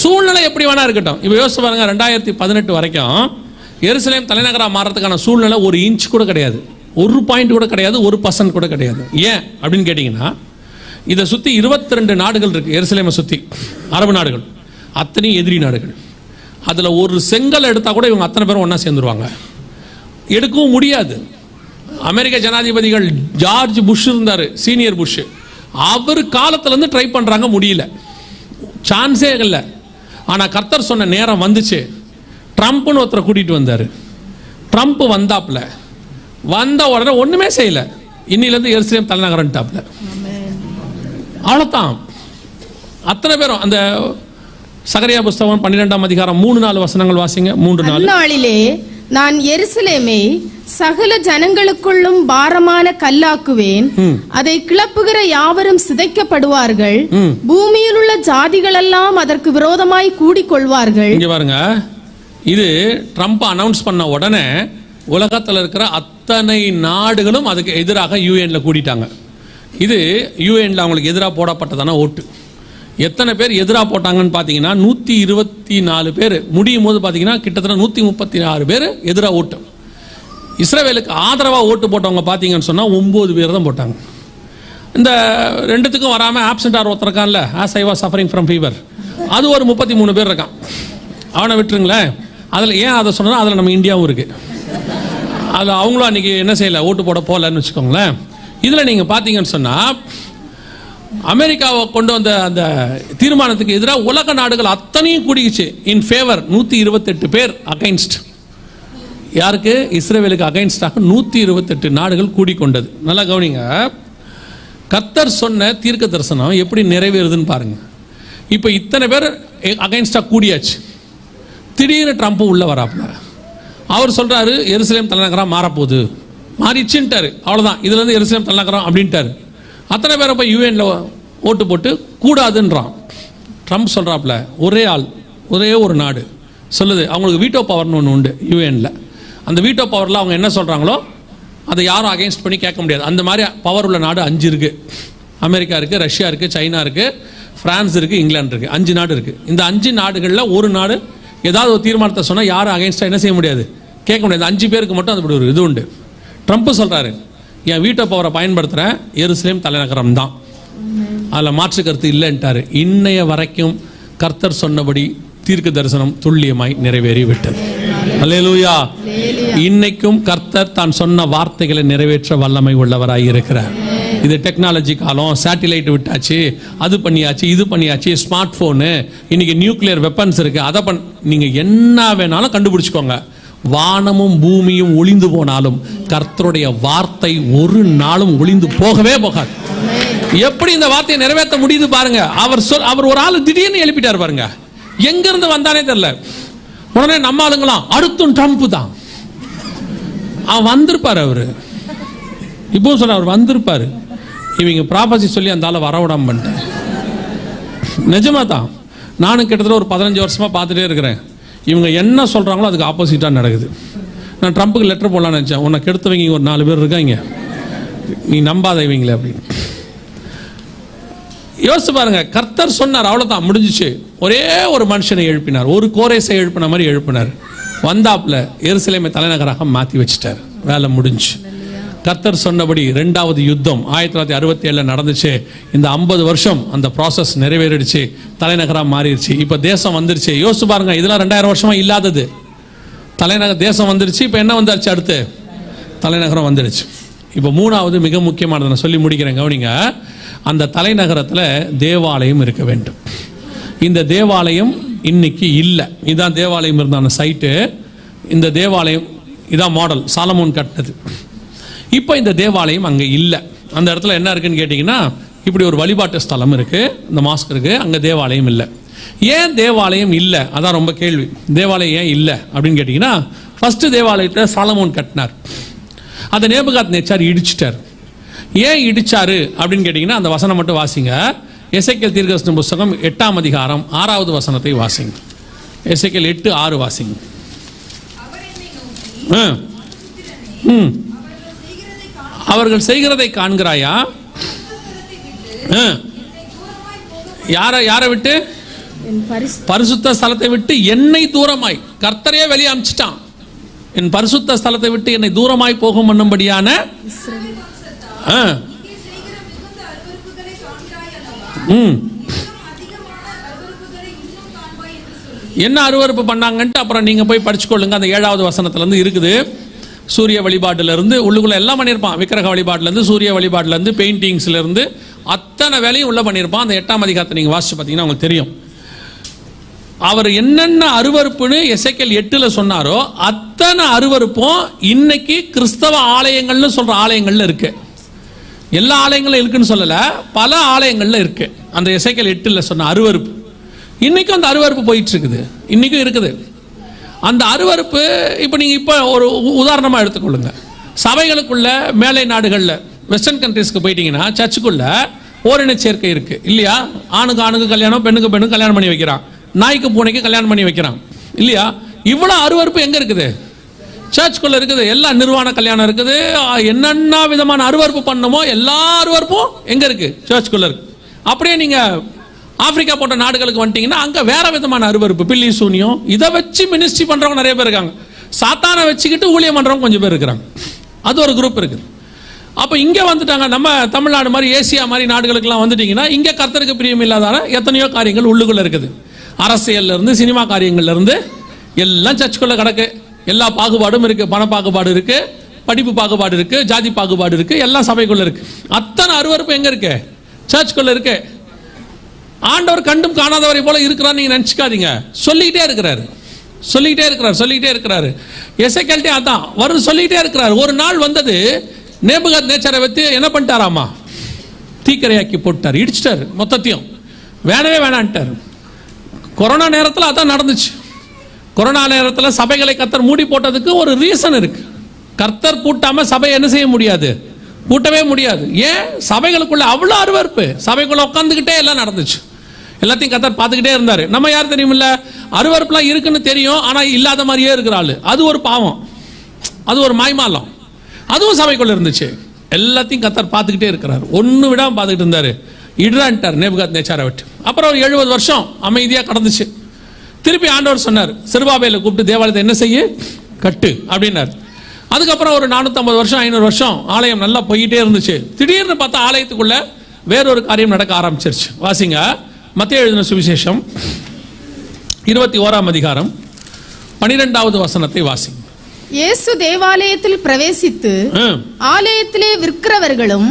சூழ்நிலை எப்படி வேணா இருக்கட்டும். இப்போ யோசிச்சு பாருங்க, 2018 வரைக்கும் எருசலேம் தலைநகராக மாறதுக்கான சூழ்நிலை ஒரு இன்ச் கூட கிடையாது, ஒரு பாயிண்ட் கூட கிடையாது, 1% கூட கிடையாது. ஏன் அப்படின்னு கேட்டிங்கன்னா, இதை சுற்றி 22 நாடுகள் இருக்குது. எருசலேமை சுற்றி அரபு நாடுகள், அத்தனை எதிரி நாடுகள். அதில் ஒரு செங்கல் எடுத்தால் கூட இவங்க அத்தனை பேரும் ஒன்றா சேர்ந்துருவாங்க. எடுக்கவும் முடியாது. அமெரிக்க ஜனாதிபதிகள் ஜார்ஜ் புஷ் இருந்தார், சீனியர் புஷ், அவர் காலத்திலேருந்து ட்ரை பண்ணுறாங்க, முடியல, சான்ஸே இல்லை. ஆனால் கர்த்தர் சொன்ன நேரம் வந்துச்சு. ட்ரம்ப்னு ஒருத்தரை கூட்டிகிட்டு வந்தார். ட்ரம்ப் வந்தாப்புல, வந்த உடனே ஒன்றுமே செய்யலை. இன்னிலேருந்து எருசலேம் தலைநகரன்ட்டாப்புல. அவ்வளோதான். அத்தனை பேரும் அந்த சகரியா புஸ்தகம் 12ஆம் அதிகாரம் 3-4 வசனங்கள் வாசிங்க. 3-4. நாளிலே நான் எருசலேமை சகல ஜனங்களுக்குள்ளும் பாரமான கல்லாக்குவேன், அதை கிளப்புகிற யாவரும் சிதைக்கப்படுவார்கள், பூமியில் உள்ள ஜாதிகள் எல்லாம் அதற்கு விரோதமாய் கூடிக்கொள்வார்கள். இங்க பாருங்க, இது ட்ரம்ப் அனௌன்ஸ் பண்ண உடனே உலகத்தில் இருக்கிற அத்தனை நாடுகளும் அதுக்கு எதிராக யூஎன்ல கூடிட்டாங்க. இது யூஎன்ல அவங்களுக்கு எதிராக போடப்பட்டதான ஓட்டு. எத்தனை பேர் எதிராக போட்டாங்கன்னு பார்த்தீங்கன்னா 124 பேர். முடியும் போது பார்த்தீங்கன்னா கிட்டத்தட்ட 136 பேர் எதிராக ஓட்டு. இஸ்ரவேலுக்கு ஆதரவாக ஓட்டு போட்டவங்க பார்த்தீங்கன்னு சொன்னால் 9 பேர் தான் போட்டாங்க. இந்த ரெண்டுத்துக்கும் வராமல் ஆப்சென்ட் ஒருத்தருக்கான்ல, as I was suffering from fever, அது ஒரு 33 பேர் இருக்கான். அவனை விட்டுருங்களேன். அதில் ஏன் அதை சொன்னால், அதில் நம்ம இந்தியாவும் இருக்குது. அதில் அவங்களும் அன்றைக்கி என்ன செய்யலை, ஓட்டு போட போகலன்னு வச்சுக்கோங்களேன். இதில் நீங்கள் பார்த்தீங்கன்னு சொன்னால் அமெரிக்காவை கொண்டு வந்த அந்த தீர்மானத்துக்கு எதிராக உலக நாடுகள் அத்தனையும் கூடிச்சு இன் ஃபேவர். 128 பேர் அகைன்ஸ்ட். யாருக்கு? இஸ்ரேலுக்கு அகைன்ஸ்டாக 128 நாடுகள் கூடிக்கொண்டது. நல்லா கவனிங்க, கர்த்தர் சொன்ன தீர்க்க தரிசனம் எப்படி நிறைவேறுதுன்னு பாருங்க. இப்போ இத்தனை பேர் அகைன்ஸ்டாக கூடியாச்சு. திடீர்னு ட்ரம்ப் உள்ள வராப்புல, அவர் சொல்றாரு எருசலேம் தலைநகரம் மாறப்போகுது, மாறிச்சுட்டாரு. அவ்வளோதான், இதுல இருந்து எருசலேம் தலைநகரம் அப்படின்ட்டாரு. அத்தனை பேரை போய் யூஎன்ல ஓட்டு போட்டு கூடாதுன்றான். ட்ரம்ப் சொல்றாப்புல, ஒரே ஆள், ஒரே ஒரு நாடு சொல்லுது. அவங்களுக்கு வீட்டோ பவர்னு ஒன்று உண்டு யூஎன்ல. அந்த வீட்டோ பவரில் அவங்க என்ன சொல்கிறாங்களோ அதை யாரும் அகெயின்ஸ்ட் பண்ணி கேட்க முடியாது. அந்த மாதிரி பவர் உள்ள நாடு 5 இருக்குது. அமெரிக்கா இருக்குது, ரஷ்யா இருக்குது, சைனா இருக்குது, ஃப்ரான்ஸ் இருக்குது, இங்கிலாந்து இருக்குது. 5 நாடு இருக்குது. இந்த 5 நாடுகளில் ஒரு நாடு ஏதாவது ஒரு தீர்மானத்தை சொன்னால் யாரும் அகெயின்ஸ்டாக என்ன செய்ய முடியாது, கேட்க முடியாது. 5 பேருக்கு மட்டும் அது ஒரு இது உண்டு. ட்ரம்ப் சொல்கிறாரு, என் வீட்டோ பவரை பயன்படுத்துகிறேன், எருசலேம் தலைநகரம் தான், அதில் மாற்று கருத்து இல்லைன்ட்டாரு. இன்னைய வரைக்கும் கர்த்தர் சொன்னபடி தீர்க்க தரிசனம் துல்லியமாய் நிறைவேறி விட்டது. அல்லேலூயா. இன்னைக்கும் கர்த்தர் தான் சொன்ன வார்த்தைகளை நிறைவேற்ற வல்லமை உள்ளவராய் இருக்கிறார். இது டெக்னாலஜி காலம், சேட்டிலைட் விட்டாச்சு, அது பண்ணியாச்சு, இது பண்ணியாச்சு, ஸ்மார்ட் போனு, இன்னைக்கு நியூக்ளியர் வெப்பன்ஸ் இருக்கு, அதை நீங்க என்ன வேணாலும் கண்டுபிடிச்சுக்கோங்க. வானமும் பூமியும் ஒளிந்து போனாலும் கர்த்தருடைய வார்த்தை ஒரு நாளும் ஒளிந்து போகவே போகாது. எப்படி இந்த வார்த்தையை நிறைவேற்ற முடியுது பாருங்க. அவர் ஒரு ஆள் திடீர்னு எழுப்பிட்டார் பாருங்க, எங்க இருந்து வந்தானே தெரியல. உடனே நம்ம ஆளுங்களாம் அடுத்தும் ட்ரம்ப் தான், அவன் வந்திருப்பாரு. அவரு இப்போ சொல்ல அவர் வந்திருப்பாரு. இவங்க ப்ராபசி சொல்லி அந்த ஆளை வரவிடாம பண்ணிட்டேன். நிஜமா தான். நானும் கிட்டத்தட்ட ஒரு 15 வருஷமா பார்த்துட்டே இருக்கிறேன். இவங்க என்ன சொல்றாங்களோ அதுக்கு ஆப்போசிட்டா நடக்குது. நான் ட்ரம்ப்புக்கு லெட்டர் போடலான்னு நினைச்சேன், உன்னை கெடுத்தவங்க ஒரு 4 பேர் இருக்காங்க, நீ நம்பாத இவங்களே அப்படின்னு. யோசிச்சு பாருங்க, கர்த்தர் சொன்னார், அவ்வளவுதான், முடிஞ்சிச்சு. ஒரே ஒரு மனுஷனை எழுப்பினார், ஒரு கோரேசை எழுப்பின மாதிரி எழுப்பினார். வந்தாப்புல எருசலேமை தலைநகராக மாற்றி வச்சுட்டார். வேலை முடிஞ்சு. கர்த்தர் சொன்னபடி 2வது யுத்தம் 1967 நடந்துச்சு. இந்த 50 வருஷம் அந்த ப்ராசஸ் நிறைவேறிடுச்சு, தலைநகராக மாறிடுச்சு. இப்போ தேசம் வந்துருச்சு. யோசிச்சு பாருங்க, இதெல்லாம் 2000 வருஷமா இல்லாதது. தலைநகர் தேசம் வந்துருச்சு. இப்போ என்ன வந்துருச்சு? அடுத்து தலைநகரம் வந்துடுச்சு. இப்போ 3வது மிக முக்கியமானது நான் சொல்லி முடிக்கிறேன், கவனிங்க. அந்த தலைநகரத்தில் தேவாலயம் இருக்க வேண்டும். இந்த தேவாலயம் இன்னைக்கு இல்லை. இதுதான் தேவாலயம் இருந்தான சைட்டு. இந்த தேவாலயம் இதான் மாடல், சாலமோன் கட்டினது. இப்போ இந்த தேவாலயம் அங்கே இல்லை. அந்த இடத்துல என்ன இருக்குன்னு கேட்டிங்கன்னா, இப்படி ஒரு வழிபாட்டு ஸ்தலம் இருக்குது, இந்த மாஸ்க் இருக்குது, அங்கே தேவாலயம் இல்லை. ஏன் தேவாலயம் இல்லை? அதான் ரொம்ப கேள்வி. தேவாலயம் ஏன் இல்லை அப்படின்னு கேட்டிங்கன்னா, ஃபஸ்ட்டு தேவாலயத்தை சாலமோன் கட்டினார், அதை நேபுகாத்நேச்சார் இடிச்சிட்டார். ஏன் இடிச்சாரு அப்படின்னு கேட்டிங்கன்னா, அந்த வசனம் மட்டும் வாசிங்க. எசேக்கியேல் தீர்க்கதரிசன புத்தகம் 8ஆம் அதிகாரம் 6வது வசனத்தை வாசிங்க. எசேக்கியேல் 8:6 வாசிங்க. அவர்கள் செய்கிறதை காண்கிறாயா? யாரை விட்டு? பரிசுத்த ஸ்தலத்தை விட்டு என்னை தூரமாய், கர்த்தரே வெளியே அமிச்சிட்டான், என் பரிசுத்த ஸ்தலத்தை விட்டு என்னை தூரமாய் போகும் பண்ணும்படியான என்ன அருவருப்பு பண்ணாங்கன்ட்டு அப்புறம் நீங்க போய் படிச்சுக்கொள்ளுங்க. அந்த 7வது வசனத்துல இருந்து இருக்குது. சூரிய வழிபாட்டுல இருந்து உள்ளுக்குள்ள எல்லாம் பண்ணியிருப்பான். விக்கிரக வழிபாட்டுல இருந்து, சூரிய வழிபாட்டுல இருந்து, பெயிண்டிங்ஸ்ல இருந்து அத்தனை வேலையும் உள்ள பண்ணியிருப்பான். அந்த 8ஆம் அதிகாரத்தை நீங்க வாசிச்சு பார்த்தீங்கன்னா உங்களுக்கு தெரியும். அவர் என்னென்ன அருவருப்புன்னு எசேக்கியேல் 8ல சொன்னாரோ அத்தனை அருவருப்பும் இன்னைக்கு கிறிஸ்தவ ஆலயங்கள்னு சொல்ற ஆலயங்கள்ல இருக்கு. எல்லா ஆலயங்களும் இருக்குன்னு சொல்லல, பல ஆலயங்கள்ல இருக்கு. அந்த எசேக்கியேல் 8ல சொன்ன அருவருப்பு இன்னைக்கும் அந்த அருவருப்பு போயிட்டு இருக்குது, இன்னைக்கும் இருக்குது அந்த அருவருப்பு. இப்போ நீங்க இப்போ ஒரு உதாரணமா எடுத்துக்கொள்ளுங்க. சபைகளுக்குள்ள மேலை நாடுகள்ல வெஸ்டர்ன் கண்ட்ரீஸ்க்கு போயிட்டீங்கன்னா சர்ச்சுக்குள்ள ஓரின சேர்க்கை இருக்கு இல்லையா? ஆணுக்கு ஆணுக்கு கல்யாணம், பெண்ணுக்கு பெண்ணுக்கு கல்யாணம் பண்ணி வைக்கிறான், நாய்க்கு பூனைக்கு கல்யாணம் பண்ணி வைக்கிறான் இல்லையா? இவ்வளவு அருவருப்பு எங்க இருக்குது? சர்ச்சுக்குள்ள இருக்குது. எல்லா நிர்வாண கல்யாணம் இருக்குது. என்னென்ன விதமான அருவருப்பு பண்ணுமோ எல்லா அருவருப்பும் எங்க இருக்கு? சர்ச்சுக்குள்ள இருக்கு. அப்படியே நீங்க ஆப்பிரிக்கா போன்ற நாடுகளுக்கு வந்துட்டீங்கன்னா அங்க வேற விதமான அருவருப்பு, பில்லி சூனியம், இதை வச்சு மினிஸ்ட்ரி பண்றவங்க நிறைய பேர் இருக்காங்க. சாத்தானை வச்சுக்கிட்டு ஊழியம் பண்றவங்க கொஞ்சம் பேர் இருக்கிறாங்க. அது ஒரு குரூப் இருக்குது. அப்ப இங்க வந்துட்டாங்க. நம்ம தமிழ்நாடு மாதிரி ஏசியா மாதிரி நாடுகளுக்கெல்லாம் வந்துட்டீங்கன்னா இங்க கர்த்தருக்கு பிரியம் இல்லாதான எத்தனையோ காரியங்கள் உள்ளுக்குள்ள இருக்குது. அரசியல்ல இருந்து சினிமா காரியங்கள்ல இருந்து எல்லாம் சர்ச்சுக்குள்ள கிடக்கு. எல்லா பாகுபாடும் இருக்கு. பண பாகுபாடு இருக்கு, படிப்பு பாகுபாடு இருக்கு, ஜாதி பாகுபாடு இருக்கு, எல்லாம் சபைக்குள்ள இருக்கு. அத்தனை அருவருப்பு எங்க இருக்கு? சர்ச்சுக்குள்ள இருக்கு. ஆண்டவர் கண்டும் காணாதவரை போல இருக்கிறார் நீங்க நினைச்சுக்காதீங்க. சொல்லிக்கிட்டே இருக்கிறாரு, சொல்லிக்கிட்டே இருக்கிறார், சொல்லிக்கிட்டே இருக்கிறாரு. எசேக்கியேல்ட்டே அதான் வரும் சொல்லிக்கிட்டே இருக்கிறார். ஒரு நாள் வந்தது, நேபுகாத்நேச்சாரை வச்சு என்ன பண்ணிட்டாராமா? தீக்கிரையாக்கி போட்டார், இடிச்சிட்டாரு மொத்தத்தையும். வேணவே வேணான்ட்டார். கொரோனா நேரத்தில் அதான் நடந்துச்சு. கொரோனா நேரத்தில் சபைகளை கர்த்தர் மூடி போட்டதுக்கு ஒரு ரீசன் இருக்கு. கர்த்தர் பூட்டாம சபை என்ன செய்ய முடியாது? பூட்டவே முடியாது. ஏன்? சபைகளுக்குள்ள அவ்வளோ அருவருப்பு. சபைக்குள்ள உட்காந்துக்கிட்டே எல்லாம் நடந்துச்சு. எல்லாத்தையும் கர்த்தர் பார்த்துக்கிட்டே இருந்தாரு. நம்ம யார் தெரியுமில்ல, அருவருப்புலாம் இருக்குன்னு தெரியும், ஆனா இல்லாத மாதிரியே இருக்கிறாள். அது ஒரு பாவம், அது ஒரு மாய்மாலம். அதுவும் சபைக்குள்ள இருந்துச்சு. எல்லாத்தையும் கர்த்தர் பார்த்துக்கிட்டே இருக்கிறார். ஒன்னு விடாம பார்த்துக்கிட்டு இருந்தாரு. இடுறான்ட்டார் நேபுகாத்நேச்சாரை விட்டு. அப்புறம் ஒரு 70 வருஷம் அமைதியா கடந்துச்சு. திருப்பி ஆண்டவர் சொன்னார், செருபாபேலை கூப்பிட்டு தேவாலயத்தை என்ன செய்ய? கட்டு அப்படின்னாரு. அதுக்கப்புறம் ஒரு 450 வருஷம் 500 வருஷம் ஆலயம் நல்லா போயிட்டே இருந்துச்சு. திடீர்னு பார்த்தா ஆலயத்துக்குள்ள வேறொரு காரியம் நடக்க ஆரம்பிச்சிருச்சு. வாசிங்க மத்தேயு எழுதின சுவிசேஷம் 21ஆம் அதிகாரம் 12வது வசனத்தை வாசிங்க. இயேசு தேவாலயத்தில் பிரவேசித்து ஆலயத்தில் விற்கிறவர்களும்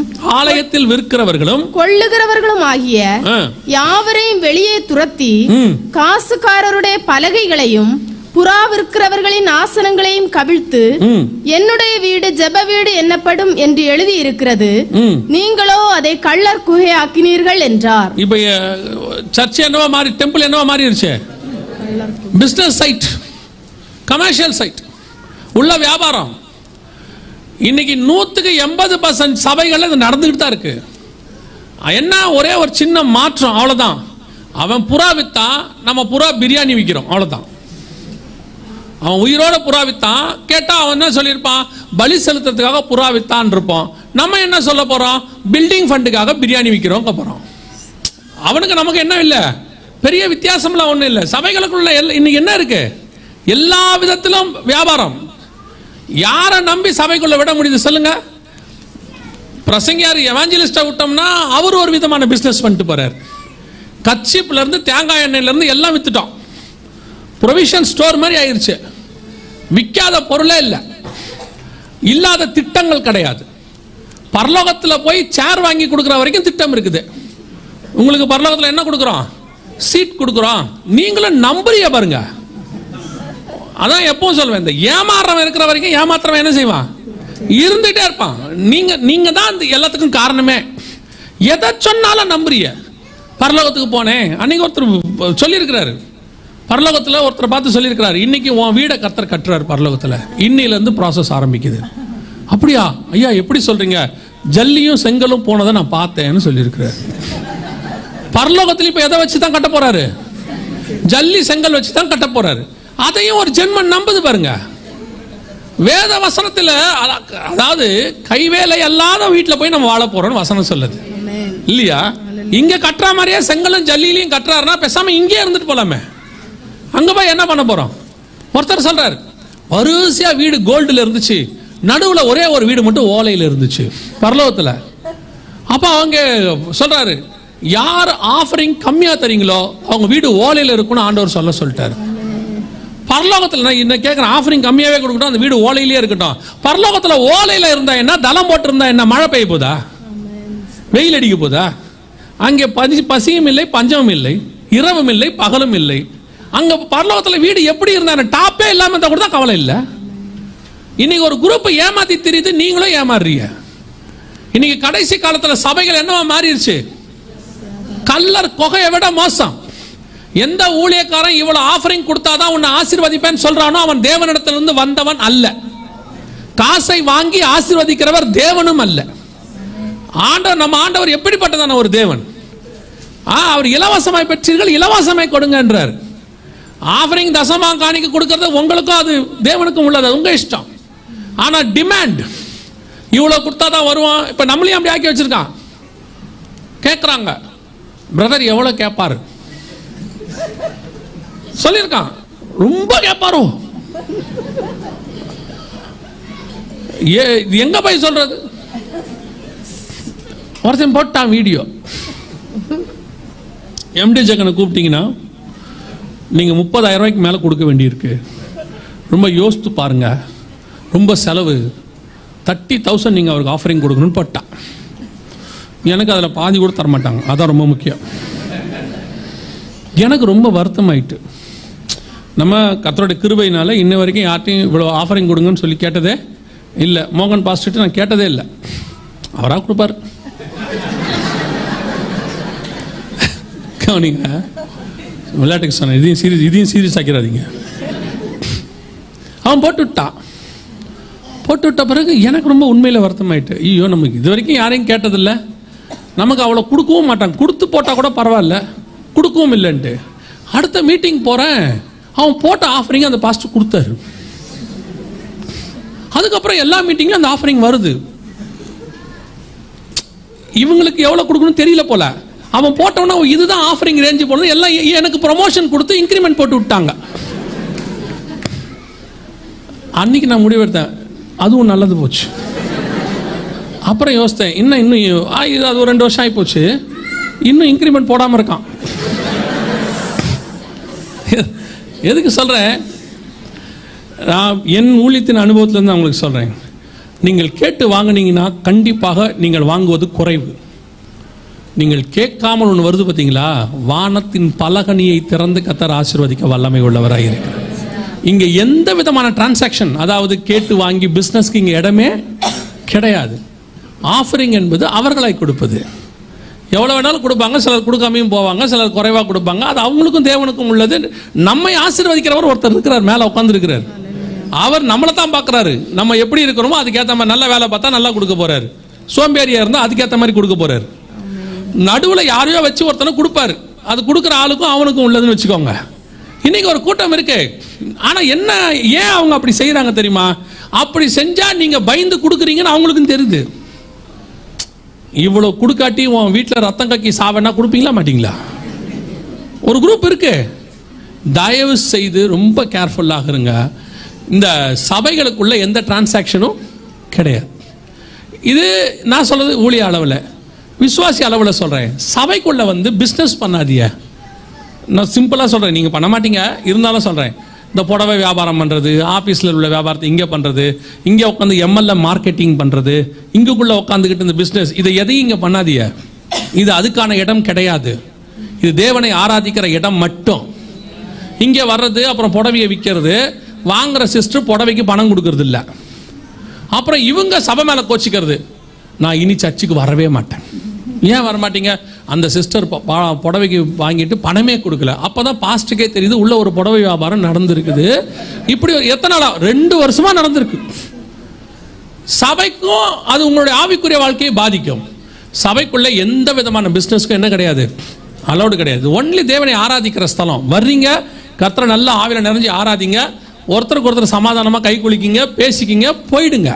கொள்ளுகிறவர்களும் ஆகிய யாவரையும் வெளியே துரத்தி காசுக்காரருடைய பலகைகளையும் புறா விற்கிறவர்களின் ஆசனங்களையும் கவிழ்த்து, என்னுடைய வீடு ஜெப வீடு என்னப்படும் என்று எழுதி இருக்கிறது, நீங்களோ அதை கள்ளர் குகையாக்கினீர்கள் என்றார். இப்ப சர்ச் என்னவா மாறி, டெம்பிள் என்னவா மாறிடுச்சு? பிசினஸ் சைட், கமர்ஷியல் சைட், உள்ள வியாபாரம். இன்னைக்கு 100% சபைகள் இது நடந்துகிட்டு தான் இருக்கு. என்ன ஒரே ஒரு சின்ன மாற்றம், அவ்வளவுதான். அவன் புறா வித்தா, நம்ம புறா பிரியாணி விற்கிறோம், அவ்வளவுதான். அவன் உயிரோட புறா வித்தான், கேட்டா அவன் என்ன சொல்லியிருப்பான்? பலி செலுத்துறதுக்காக புறா வித்தான் இருப்போம். நம்ம என்ன சொல்ல போறோம்? பில்டிங் ஃபண்டுக்காக பிரியாணி விற்கிறோம் போறோம். அவனுக்கு நமக்கு என்ன இல்லை, பெரிய வித்தியாசம்லாம் ஒன்றும் இல்லை. சபைகளுக்குள்ள இன்னைக்கு என்ன இருக்கு? எல்லா விதத்திலும் வியாபாரம். யாரை நம்பி சபைக்குள்ள விட முடியுது சொல்லுங்க? பிரசங்கியார் எவாஞ்சலிஸ்டா விட்டோம்னா அவர் ஒரு விதமான பிசினஸ் பண்ணிட்டு போறார். கட்சிப்ல இருந்து தேங்காய் எண்ணெயில இருந்து எல்லாம் வித்துட்டோம். ப்ரொவிஷன் ஸ்டோர் மாதிரி ஆயிருச்சு. விற்காத பொருளே இல்லை, இல்லாத திட்டங்கள் கிடையாது. பரலோகத்தில் போய் சேர் வாங்கி கொடுக்குற வரைக்கும் திட்டம் இருக்குது. உங்களுக்கு பரலோகத்தில் என்ன கொடுக்குறோம்? சீட் கொடுக்குறோம். நீங்களும் நம்புறிய பாருங்க. அதான் எப்பவும் சொல்லுவேன், இந்த ஏமாறம் இருக்கிற வரைக்கும் ஏமாத்திரவன் என்ன செய்வான்? இருந்துட்டே இருப்பான். நீங்க தான் எல்லாத்துக்கும் காரணமே. எதை சொன்னாலும் நம்புறிய. பரலோகத்துக்கு போனேன் அன்னைக்கு ஒருத்தர் சொல்லியிருக்கிறாரு, பரலோகத்தில் ஒருத்தரை பார்த்து சொல்லியிருக்கிறாரு, இன்னைக்கு உன் வீடை கர்த்தர் கட்டுறாரு பரலோகத்தில், இன்னிலேருந்து ப்ராசஸ் ஆரம்பிக்குது. அப்படியா ஐயா, எப்படி சொல்றீங்க? ஜல்லியும் செங்கலும் போனதை நான் பார்த்தேன்னு சொல்லியிருக்கிறாரு. பரலோகத்தில் இப்போ எதை வச்சு தான் கட்ட போறாரு? ஜல்லி செங்கல் வச்சு தான் கட்ட போறாரு. அதையும் ஒரு ஜென்மன் நம்புது பாருங்க. வேத வசனத்தில், அதாவது கைவேலை அல்லாத வீட்டில் போய் நம்ம வாழ போறோம்னு வசனம் சொல்லுது இல்லையா? இங்க கட்டுற மாதிரியே செங்கலும் ஜல்லிலையும் கட்டுறாருன்னா பேசாம இங்கே இருந்துட்டு போலாமே. அங்க போய் என்ன பண்ண போறோம்? ஒருத்தர் சொல்றாரு, வரிசையா வீடு கோல்டுல இருந்துச்சு, நடுவுல ஒரே ஒரு வீடு மட்டும் ஓலையில இருந்துச்சு பரலோகத்துல. அப்ப அவங்க சொல்றாரு, யார் ஆஃபரிங் கம்மியா தரீங்களோ அவங்க வீடு ஓலையில இருக்குன்னு ஆண்டவர் சொல்லிட்டாரு. பரலோகத்தில் நான் என்ன கேட்கிறேன், ஆஃபரிங் கம்மியாவே கொடுக்கட்டும், அந்த வீடு ஓலையிலேயே இருக்கட்டும். பரலோகத்துல ஓலையில இருந்தா என்ன, தளம் போட்டு இருந்தா என்ன, மழை பெய்ய போதா, வெயில் அடிக்க போதா? அங்கே பசியும் இல்லை, பஞ்சமும் இல்லை, இரவும் இல்லை, பகலும் இல்லை. அங்க பரலோகத்துல வீடு எப்படி இருந்தா, டாப்பே இல்லாம இருந்தா கூட தான் கவலை இல்லை. இன்னைக்கு ஒரு குரூப் ஏமாத்தி தெரியுது, நீங்களும் ஏமாறுறீங்க. இன்னைக்கு கடைசி காலத்துல சபைகள் என்னவா மாறிடுச்சு, கல்லர் கொகையை விட மோசம். எந்த ஊழியக்காரன் இவ்வளவு ஆஃபரிங் கொடுத்தாதான் உன்னை ஆசீர்வதிப்பேன்னு சொல்றானோ அவன் தேவனிடத்திலிருந்து வந்தவன் அல்ல. காசை வாங்கி ஆசீர்வதிக்கிறவர் தேவனும் அல்ல. ஆண்டவர், நம்ம ஆண்டவர் எப்படிப்பட்டதான ஒரு தேவன்? அவர் இலவசமாய் பெற்றீர்கள், இலவசமாய் கொடுங்க என்றார். ஆஃபரிங் தசமா காணிக்க கொடுக்கறது உங்களுக்கும் அது தேவனுக்கும் உள்ளது, உங்க இஷ்டம். ஆனா டிமாண்ட் இவ்வளவு கொடுத்தாதான் வருவான். இப்ப நம்மளையும் அப்படி ஆக்கி வச்சிருக்கான். கேட்கறாங்க, பிரதர் எவ்வளவு கேட்பாரு சொல்லியிருக்கான், ரொம்ப கேட்பாரோ, எங்க போய் சொல்றது? ஒருத்தன் போட்டான் வீடியோ, எம்டி ஜெகனை கூப்பிட்டீங்கன்னா நீங்க 30,000 ரூபாய்க்கு மேல கொடுக்க வேண்டியிருக்கு, ரொம்ப யோசித்து பாருங்க, ரொம்ப செலவு, 30,000 நீங்க அவருக்கு ஆஃபரிங் கொடுக்கணும்னு போட்டான். எனக்கு அதில் பாதி கூட தரமாட்டாங்க, அதான் ரொம்ப முக்கியம். எனக்கு ரொம்ப வருத்தம் ஆயிட்டு. நம்ம கர்த்தருடைய கிருபையினால இன்ன வரைக்கும் யார்ட்டையும் இவ்வளோ ஆஃபரிங் கொடுங்கன்னு சொல்லி கேட்டதே இல்லை. மோகன் பாஸ்டர்கிட்ட நான் கேட்டதே இல்லை, அவராக கொடுப்பார். கவனிங்க, விளையாட்டுக்கு சொன்னேன், இதையும் சீரியஸ் ஆக்கிறாதீங்க. அவன் போட்டு விட்ட பிறகு எனக்கு ரொம்ப உண்மையில் வருத்தமாயிட்டு. ஐயோ, நமக்கு இது வரைக்கும் யாரையும் கேட்டதில்லை, நமக்கு அவ்வளோ கொடுக்கவும் மாட்டாங்க, கொடுத்து போட்டால் கூட பரவாயில்ல, கொடுக்கவும் இல்லைன்ட்டு. அடுத்த மீட்டிங் போகிறேன், அவன் போட்ட ஆஃபரிங் அந்த பாஸ்டர் கொடுத்தாரு. அதுக்கப்புறம் எல்லா மீட்டிங்லையும் அந்த ஆஃபரிங் வருது. இவங்களுக்கு எவ்வளோ கொடுக்கணும்னு தெரியல போல. அவன் போட்டவனா இதுதான் ஆஃபரிங் ரேஞ்சு போனது, எல்லாம் எனக்கு ப்ரொமோஷன் கொடுத்து இன்க்ரிமெண்ட் போட்டு விட்டாங்க. அன்னைக்கு நான் முடிவெடுத்தேன், அதுவும் நல்லது போச்சு. அப்புறம் யோசித்தேன், இன்னும் அது ஒரு 2 வருஷம் ஆகி போச்சு, இன்னும் இன்க்ரிமெண்ட் போடாமல் இருக்கான். எதுக்கு சொல்கிறேன், நான் என் ஊழியத்தின் அனுபவத்திலேருந்து அவங்களுக்கு சொல்கிறேன், நீங்கள் கேட்டு வாங்கினீங்கன்னா கண்டிப்பாக நீங்கள் வாங்குவது குறைவு. நீங்கள் கேட்காமல் ஒன்று வருது பார்த்தீங்களா, வானத்தின் பலகனியை திறந்து கர்த்தர் ஆசீர்வதிக்க வல்லமை உள்ளவராக இருக்கிறார். இங்கே எந்த விதமான டிரான்சாக்ஷன், அதாவது கேட்டு வாங்கி பிஸ்னஸ்க்கு இங்கே இடமே கிடையாது. ஆஃபரிங் என்பது அவர்களாய் கொடுப்பது. எவ்வளோ வேணாலும் கொடுப்பாங்க, சிலர் கொடுக்காமையும் போவாங்க, சிலர் குறைவாக கொடுப்பாங்க, அது அவங்களுக்கும் தேவனுக்கும் உள்ளது. நம்மை ஆசீர்வதிக்கிறவர் ஒருத்தர் இருக்கிறார், மேலே உட்காந்துருக்கிறார். அவர் நம்மளை தான் பார்க்குறாரு, நம்ம எப்படி இருக்கிறோமோ அதுக்கேற்ற மாதிரி. நல்ல வேலை பார்த்தா நல்லா கொடுக்க போறாரு, சோம்பேறியா இருந்தால் அதுக்கேற்ற மாதிரி கொடுக்க போறாரு. நடுவில் யாரையோ வச்சு ஒருத்தனை கொடுப்பாரு, அது கொடுக்குற ஆளுக்கும் அவனுக்கும் உள்ளதுன்னு வச்சுக்கோங்க. இன்னைக்கு ஒரு கூட்டம் இருக்கு, ஆனா என்ன, ஏன் அவங்க அப்படி செய்யறாங்க தெரியுமா? அப்படி செஞ்சா நீங்க பயந்து கொடுக்குறீங்கன்னு அவங்களுக்கும் தெரியுது. இவ்வளவு கொடுக்காட்டி உன் வீட்டில் ரத்தம் கக்கி சாவனா கொடுப்பீங்களா மாட்டீங்களா? ஒரு குரூப் இருக்கு. தயவு செய்து ரொம்ப கேர்ஃபுல்லாக இருங்க. இந்த சபைகளுக்குள்ள எந்த டிரான்சாக்ஷனும் கிடையாது. இது நான் சொல்றது ஊழிய அளவில், விசுவாசி அளவில் சொல்றேன். சபைக்குள்ள வந்து பிஸ்னஸ் பண்ணாதீங்க. நான் சிம்பிளாக சொல்கிறேன், நீங்கள் பண்ண மாட்டீங்க, இருந்தாலும் சொல்கிறேன். இந்த புடவை வியாபாரம் பண்ணுறது, ஆஃபீஸில் உள்ள வியாபாரத்தை இங்கே பண்ணுறது, இங்கே உட்காந்து எம்எல்ஏ மார்க்கெட்டிங் பண்ணுறது, இங்குக்குள்ளே உட்காந்துக்கிட்டு இந்த பிஸ்னஸ், இதை எதையும் இங்கே பண்ணாதீங்க. இது அதுக்கான இடம் கிடையாது. இது தேவனை ஆராதிக்கிற இடம் மட்டும். இங்கே வர்றது, அப்புறம் புடவையை விற்கிறது, வாங்குற சிஸ்டர் புடவைக்கு பணம் கொடுக்கறது இல்லை. அப்புறம் இவங்க சபை மேலே கோச்சிக்கிறது, நான் இனி சர்ச்சுக்கு வரவே மாட்டேன். ஏன் வரமாட்டீங்க? அந்த சிஸ்டர் புடவைக்கு வாங்கிட்டு பணமே கொடுக்கல. அப்போதான் பாஸ்டருக்கே தெரியுது உள்ள ஒரு புடவை வியாபாரம் நடந்திருக்குது. இப்படி எத்தனை நாளா, 2 வருஷமா நடந்திருக்கு. சபைக்கும் அது உங்களுடைய ஆவிக்குரிய வாழ்க்கையை பாதிக்கும். சபைக்குள்ள எந்த விதமான பிஸ்னஸ்க்கும் என்ன கிடையாது, அலௌடு கிடையாது. ஒன்லி தேவனை ஆராதிக்கிற ஸ்தலம். வர்றீங்க, கர்த்தரை நல்லா ஆவில நிறைஞ்சு ஆராதிங்க, ஒருத்தருக்கு ஒருத்தர் சமாதானமாக கை குளிக்கிங்க, பேசிக்கிங்க, போயிடுங்க.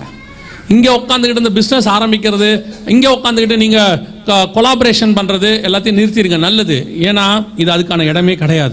இங்கே உட்காந்துக்கிட்டு இந்த பிஸ்னஸ் ஆரம்பிக்கிறது, இங்கே உட்காந்துக்கிட்டு நீங்கள் கொலாபரேஷன் பண்றது எல்லாத்தையும் நிறுத்திடுங்க, நல்லது. ஏன்னா இது அதுக்கான இடமே கிடையாது.